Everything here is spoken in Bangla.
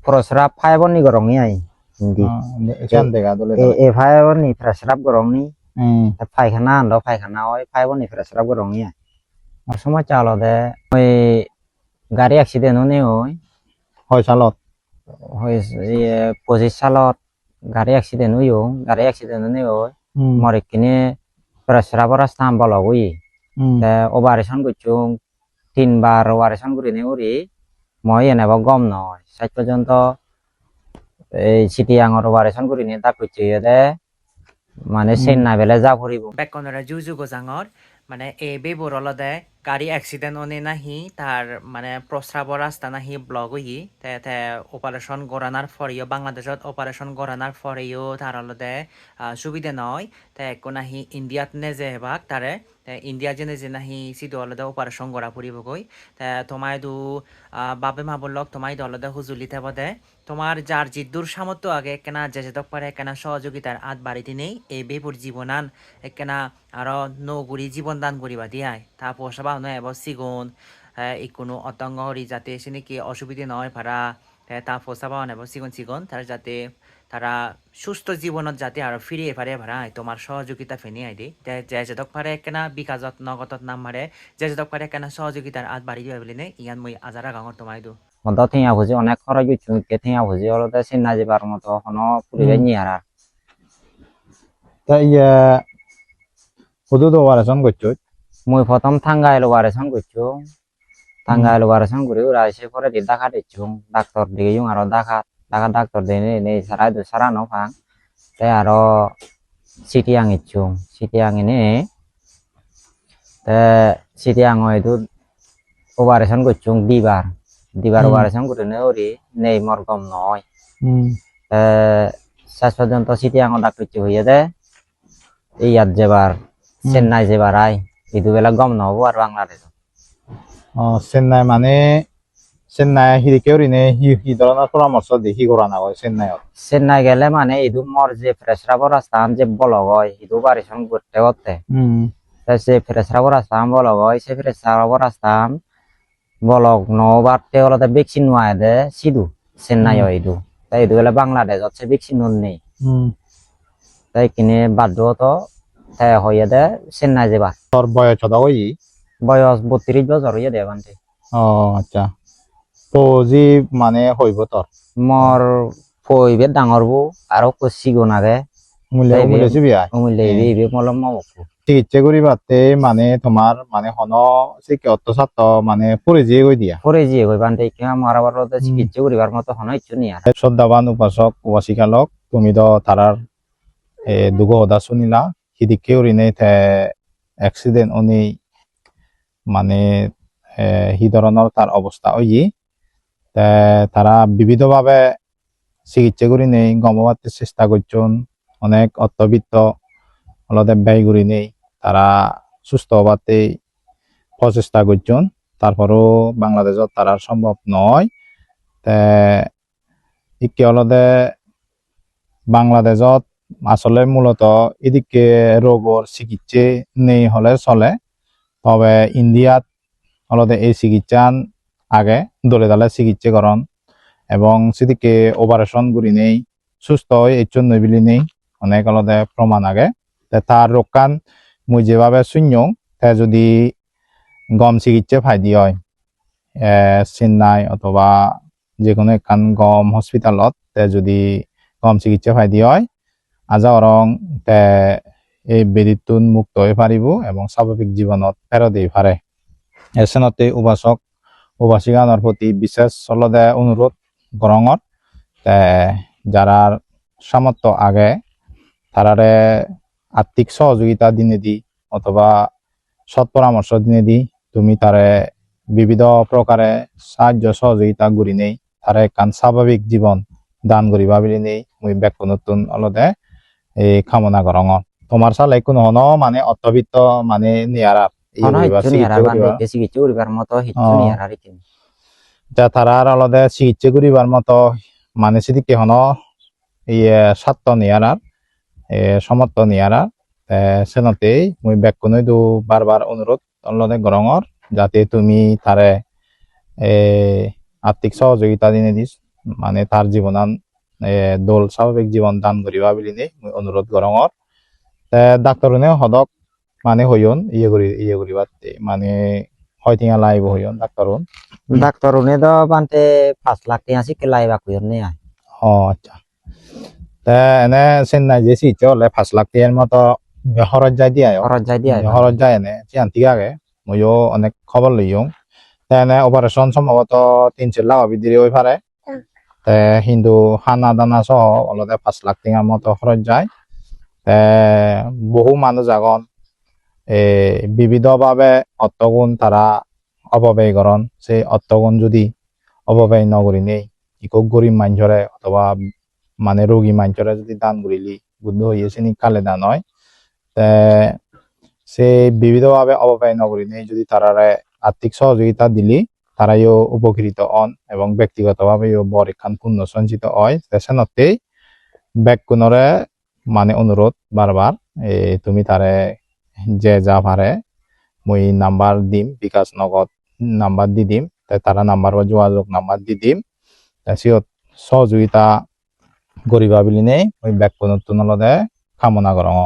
Prosrap five ni gorong ai hindi Ikan dega dole dole. e five ni prosrap gorong ni Hmm. paikana ando paikana oi five ni prosrap gorong ni asoma chalo de oi gari accident hone oi Hoi salot. hoi পঁচিশ সালত গাড়ী এক্সিডেন্ট হইও গাড়ী এক্সিডেন্ট হনে oi মরিকিনে prosrap রাস্তা বলগই অপারেশন করছুং 3 বার অপারেশন করিনে ওরি মই এনেব গম নয় শেষ পর্যন্ত এই চিটিয়াঙর অপারেশন করিনে তা করছে দে মানে চেন্নাই বেলে যা ফুরিব বেকনরা জুজু গোজাঙর মানে এ বেবুর অলদে গাড়ি অ্যাক্সিডেন্ট অনে নাহি তার মানে প্রস্রাবর রাস্তা নাহি ব্লক হই তে অপারেশন করানোর পরেও বাংলাদেশত অপারেশন করানোর পরেও তার অলদে সুবিধা নয় তে একো নাহি ইন্ডিয়াত নে যে হেবাক তারে ইন্ডিয়া জেনে যে নাহি সিধু অলদে অপারেশন করা ফুরিবগৈ তে তোমায় দু বাপে মা বললক তোমায় অলদে হুজুলি থাকব দে তোমার যার জিদ্দুর সামর্থ্য আগে কেনা যে যেতক পারে কেনা সহযোগিতার আত বাড়িতে নেই এই বেপুর জীবনান কেনা আরো নৌগুড়ি জীবন দান করিবা দিয়াই তা পোষাবা নয় এবার সিগুন এই কোনো অতঙ্গ হরি যাতে সে নাকি অসুবিধে নয় ভাড়া তা পোষাবা নেব সিগুন সিগুন তার যাতে তারা সুস্থ জীবনত যাতে আরো ফিরিয়ে পারে ভাড়াই তোমার সহযোগিতা ফেনি আই দে যে যেতক পারে কেনা বিকাশত নগদত নাম মারে যে যেতক পারে কেনা সহযোগিতার আত বাড়ি দিবা বলি নে ইয়ান মই আজারা গাঙর তোমায় দু মদ থিয়া ভুজি অনেক খরচ হইছু কে থিয়া ভুজি অলদে চেন্নাই যাবার মতো কোনো পুরিবে নি আর তা ইয়া হুদুদ অপারেশন করছো। মুই প্রথম থাঙ্গাইল অপারেশন করছু থাঙ্গাইল অপারেশন করি ওরা এসে পরে দেখা দিচ্ছু ডাক্তার দিকে আরো ডাক্তার দিয়ে নেই সারাই দু সারানো ফাং তাই আরো চিটিয়াং ইচ্ছু চিটিয়াং এনে চিটিয়াং হয়তো অপারেশন করছু দিবার অপারেশন করে ওরি নেই মোর গম নয় শেষ পর্যন্ত চিটিয়াং ডাক্তার হইয়া দে ইয়াত যেবার চেন্নাই যেবার আই ইদু বেলা গম নহব আর বাংলাদেশ চেন্নাই মানে চেন্নাই হিরিকে ওরিনে হি ধরনের পরামর্শ দিয়ে হি করা না হয় চেন্নাই গেলে মানে ইদু মোর যে প্রেসরাবর রাস্তান যে বলগ হয় ইদু অপারেশন করতে করতে সে প্রেসরাবর রাস্তান বলগ হয় সে প্রেসরাবর রাস্তান বলগ নবারতে হলতে ভ্যাকসিন নোয়ায় দে সিধু চেন্নাই হয় ইদু তাই ইদু বেলা বাংলাদেশ হচ্ছে ভ্যাকসিন নেই তাই কিনে বাধ্য হতো তাই হইয়া দে চেন্নাই যাবা তোর বয়স কত ওই বয়স 32 বছর হইয়া দে বান্তে ও আচ্ছা তো জি মানে হইব তোর মোর ফইবে ডাঙর বউ আরো কষিগো নাগে চিকিৎসা করিবাতে মানে তোমার মানে হন অত্যাচার মানে পরে দিয়ে গই দিয়া পরে দিয়ে গই বান্তে কি আমার আবার চিকিৎসা করিবার মতো হন ইচ্ছু নি আর শ্রদ্ধাবান উপাসক উপাসিকালক তুমি তো তারার দুগ হদা শুনিলা সিদিকে উরিনে অ্যাক্সিডেন্ট উনি মানে হি ধরনের তার অবস্থা ওই তারা বিবিধভাবে চিকিৎসা করি নেই গমবাতে চেষ্টা করছেন অনেক অর্থবিত্ত অলদে ব্যয় করি নেই তারা সুস্থ হবাতে প্রচেষ্টা করছেন তারপরও বাংলাদেশত তারা সম্ভব নয় ইকে অলদে বাংলাদেশত আসলে মূলত এদিকে রোগর চিকিৎসা নেই হলে চলে তবে ইন্ডিয়াত অলদে এই চিকিৎসা আগে দলে দলে চিকিৎসা করন এবং সেদিকে অপারেশন করি নেই সুস্থ হয় এই জন্য বিলি নেই অনেক আলাদা প্রমাণ আগে তার রোকান মুই যেভাবে শূন্য তা যদি গম চিকিৎসা ফাইদি হয় চেন্নাই অথবা যে কোনো একখান গম হসপিটালত যদি গম চিকিৎসা ফাইদি হয় আজা অরং এই বেদিতুন মুক্ত হয়ে পারিব এবং স্বাভাবিক জীবনত ফেরত দিয়ে পারে এসনতে উপাসক উপাসিকানোর প্রতি বিশেষ চলদে অনুরোধ গরঙর যারা সামর্থ্য আগে তারারে আর্থিক সহযোগিতা দিনে দি অথবা সৎ পরামর্শ দিনে দি তুমি তারে বিবিধ প্রকারে সাহায্য সহযোগিতা করি নেই তারা একখান স্বাভাবিক জীবন দান করি ভাবিলি নেই মুই ব্যাক নতুন অলদে এই কামনা গরঙর তোমার সালে কোনো হন মানে অর্থবিত্ত মানে নিয়ারা তারার আলাদা চিকিৎসা করিবার মতো মানে সেদিকে হন স্বার্থ নিয়ারার সমর্থ নিয়ারার সেনতেই মুই ব্যাকুনই দু বারবার অনুরোধ আলাদা গরঙর যাতে তুমি তারে আর্থিক সহযোগিতা দিনে দিস মানে তার জীবনান দোল স্বাভাবিক জীবন দান করিবা বুলি নি অনুরোধ করঙর ডাক্তারনে হদক মানে হইন ইয়ে করিবা মানে হয়তিঙা লাইব হইন ডাক্তার উনি তো বানতে 5 লাখ টাকা শিখে লাইবা কইর নে আয় আচ্ছা তা এনে চেন্নাই যে সিটে হলে 5 লাখ টাকার মতো খরচ যায় দিয়ে খরচ যাই দিয়া খরচ যায় এনে চিয়ান ঠিক আগে মইও অনেক খবর লইও তা এনে অপারেশন সম্ভবত 3-4 লাখ ভিতরে ওই পারে কিন্তু খানা দানা সহ অলরেডি 5 লাখ টাকার মতো খরচ যায় বহু মানুষ আগন বিবিধভাবে অর্থগুণ তারা অপব্যয় করন সেই অর্থগুণ যদি অপব্যয় নকরি নেই ইকো গরিব মানুষরে অথবা মানে রোগী মানুষরে যদি দান করিলি বুদ্ধ হইয়েছে নি কালে দান হয় সে বিবিধভাবে অপব্যয় নকরি নেই যদি তারারে আর্থিক সহযোগিতা দিলি তারাইও উপকৃত হন এবং ব্যক্তিগতভাবেও বরিখান পূর্ণ সঞ্চিত হয় সেনতেই ব্যাকুণরে মানে অনুরোধ বারবার তুমি তারে যে যা পারে মই নাম্বার দিম বিকাশ নগদ নাম্বার দি দিম তারা নাম্বার বা যোগাযোগ নাম্বার দি দিম সিয়ত সহযোগিতা করিবা বুলি নেই ওই ব্যাকুণত্ব নলদে কামনা করং